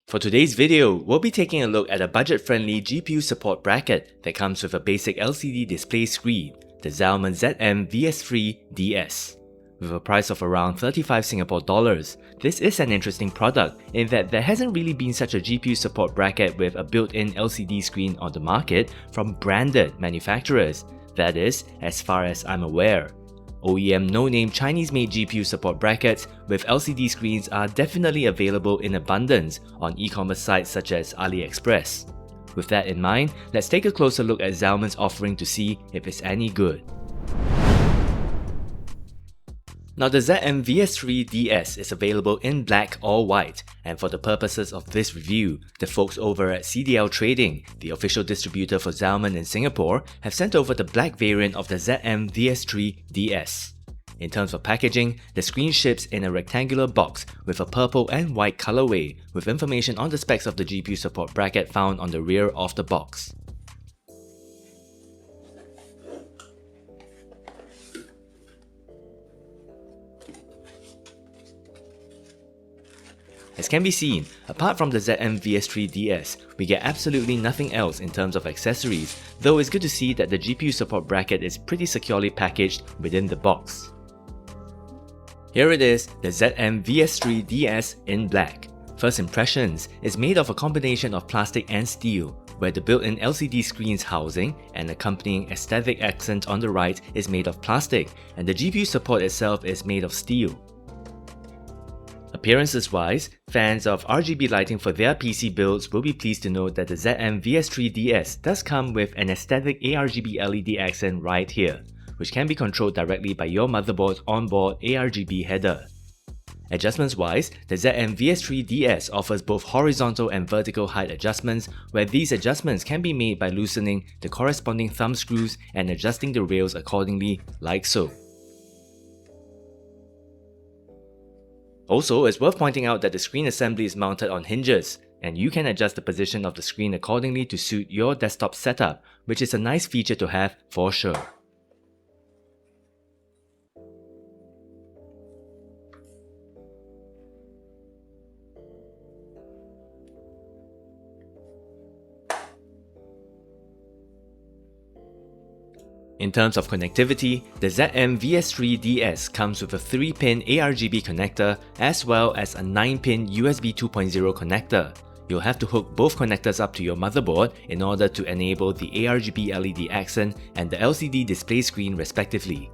For today's video, we'll be taking a look at a budget-friendly GPU support bracket that comes with a basic LCD display screen, the Zalman ZM-VS3 DS. With a price of around 35 Singapore dollars, this is an interesting product in that there hasn't really been such a GPU support bracket with a built-in LCD screen on the market from branded manufacturers, that is, as far as I'm aware. OEM no-name Chinese-made GPU support brackets with LCD screens are definitely available in abundance on e-commerce sites such as AliExpress. With that in mind, let's take a closer look at Zalman's offering to see if it's any good. Now, the ZM-VS3 DS is available in black or white, and for the purposes of this review, the folks over at CDL Trading, the official distributor for Zalman in Singapore, have sent over the black variant of the ZM-VS3 DS. In terms of packaging, the screen ships in a rectangular box with a purple and white colorway, with information on the specs of the GPU support bracket found on the rear of the box. As can be seen, apart from the ZM-VS3 DS, we get absolutely nothing else in terms of accessories, though it's good to see that the GPU support bracket is pretty securely packaged within the box. Here it is, the ZM-VS3 DS in black. First impressions is made of a combination of plastic and steel, where the built-in LCD screen's housing and accompanying aesthetic accent on the right is made of plastic, and the GPU support itself is made of steel. Appearances-wise, fans of RGB lighting for their PC builds will be pleased to note that the ZM-VS3 DS does come with an aesthetic ARGB LED accent right here, which can be controlled directly by your motherboard's onboard ARGB header. Adjustments-wise, the ZM-VS3 DS offers both horizontal and vertical height adjustments, where these adjustments can be made by loosening the corresponding thumb screws and adjusting the rails accordingly, like so. Also, it's worth pointing out that the screen assembly is mounted on hinges, and you can adjust the position of the screen accordingly to suit your desktop setup, which is a nice feature to have for sure. In terms of connectivity, the ZM-VS3 DS comes with a 3-pin ARGB connector as well as a 9-pin USB 2.0 connector. You'll have to hook both connectors up to your motherboard in order to enable the ARGB LED accent and the LCD display screen respectively.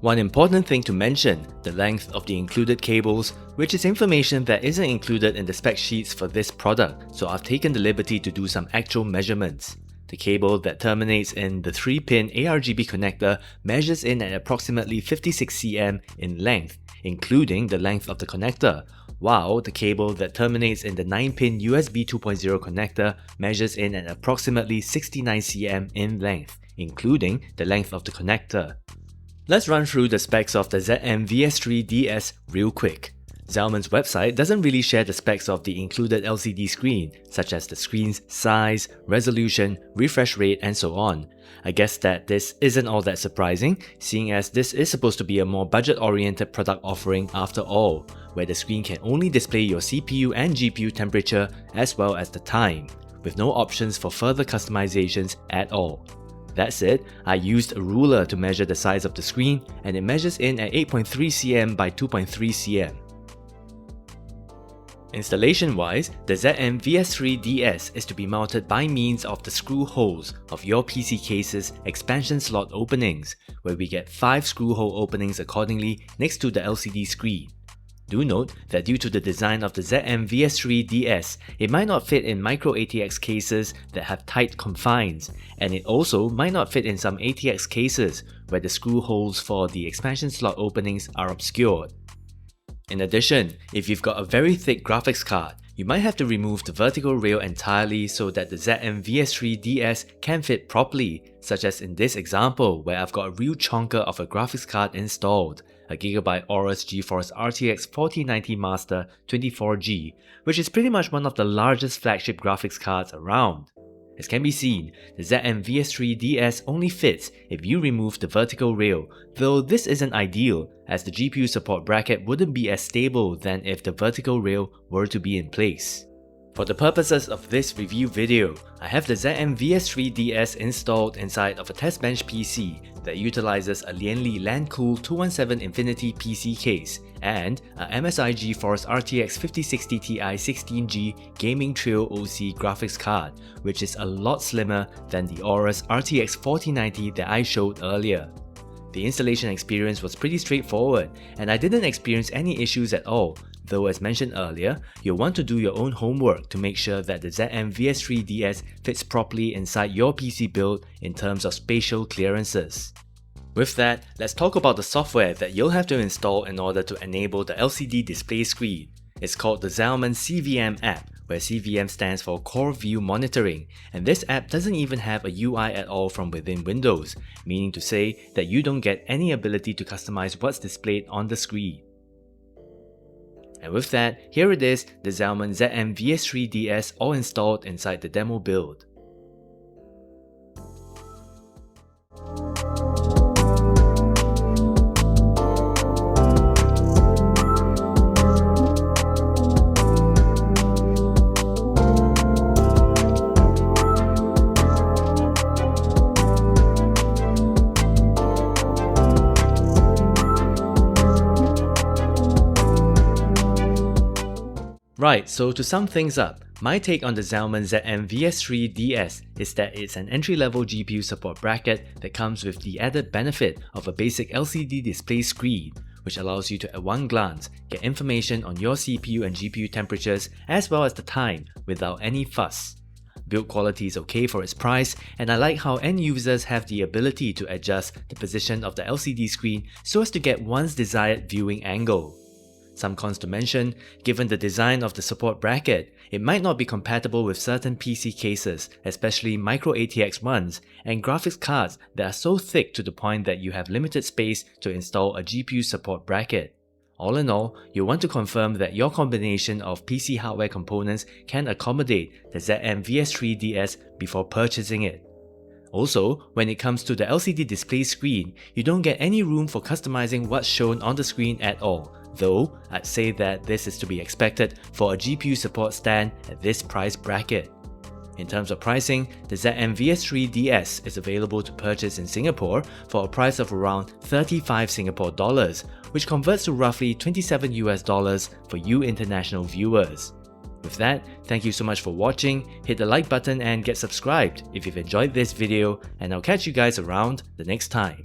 One important thing to mention, the length of the included cables, which is information that isn't included in the spec sheets for this product, so I've taken the liberty to do some actual measurements. The cable that terminates in the 3-pin ARGB connector measures in at approximately 56 cm in length, including the length of the connector, while the cable that terminates in the 9-pin USB 2.0 connector measures in at approximately 69 cm in length, including the length of the connector. Let's run through the specs of the ZM-VS3 DS real quick. Zalman's website doesn't really share the specs of the included LCD screen, such as the screen's size, resolution, refresh rate, and so on. I guess that this isn't all that surprising, seeing as this is supposed to be a more budget-oriented product offering after all, where the screen can only display your CPU and GPU temperature as well as the time, with no options for further customizations at all. That said, I used a ruler to measure the size of the screen, and it measures in at 8.3 cm by 2.3 cm. Installation-wise, the ZM-VS3 DS is to be mounted by means of the screw holes of your PC case's expansion slot openings, where we get 5 screw hole openings accordingly next to the LCD screen. Do note that due to the design of the ZM-VS3 DS, it might not fit in micro ATX cases that have tight confines, and it also might not fit in some ATX cases where the screw holes for the expansion slot openings are obscured. In addition, if you've got a very thick graphics card, you might have to remove the vertical rail entirely so that the ZM-VS3 DS can fit properly, such as in this example where I've got a real chonker of a graphics card installed, a Gigabyte Aorus GeForce RTX 4090 Master 24G, which is pretty much one of the largest flagship graphics cards around. As can be seen, the ZM-VS3 DS only fits if you remove the vertical rail, though this isn't ideal as the GPU support bracket wouldn't be as stable than if the vertical rail were to be in place. For the purposes of this review video, I have the ZM-VS3 DS installed inside of a test bench PC that utilizes a Lianli LAN-cooled 217 Infinity PC case and a MSI GeForce RTX 5060 Ti 16G Gaming Trio OC graphics card, which is a lot slimmer than the Aorus RTX 4090 that I showed earlier. The installation experience was pretty straightforward, and I didn't experience any issues at all, though as mentioned earlier, you'll want to do your own homework to make sure that the ZM-VS3 DS fits properly inside your PC build in terms of spatial clearances. With that, let's talk about the software that you'll have to install in order to enable the LCD display screen. It's called the Zalman CVM app, where CVM stands for Core View Monitoring, and this app doesn't even have a UI at all from within Windows, meaning to say that you don't get any ability to customize what's displayed on the screen. And with that, here it is, the Zalman ZM-VS3 DS all installed inside the demo build. Right, so to sum things up, my take on the Zalman ZM-VS3 DS is that it's an entry-level GPU support bracket that comes with the added benefit of a basic LCD display screen, which allows you to at one glance get information on your CPU and GPU temperatures as well as the time without any fuss. Build quality is okay for its price, and I like how end users have the ability to adjust the position of the LCD screen so as to get one's desired viewing angle. Some cons to mention: given the design of the support bracket, it might not be compatible with certain PC cases, especially micro ATX ones, and graphics cards that are so thick to the point that you have limited space to install a GPU support bracket. All in all, you'll want to confirm that your combination of PC hardware components can accommodate the ZM-VS3 DS before purchasing it. Also, when it comes to the LCD display screen, you don't get any room for customizing what's shown on the screen at all, though I'd say that this is to be expected for a GPU support stand at this price bracket. In terms of pricing, the ZM-VS3 DS is available to purchase in Singapore for a price of around 35 Singapore dollars, which converts to roughly $27 US for you international viewers. With that, thank you so much for watching, hit the like button and get subscribed if you've enjoyed this video, and I'll catch you guys around the next time.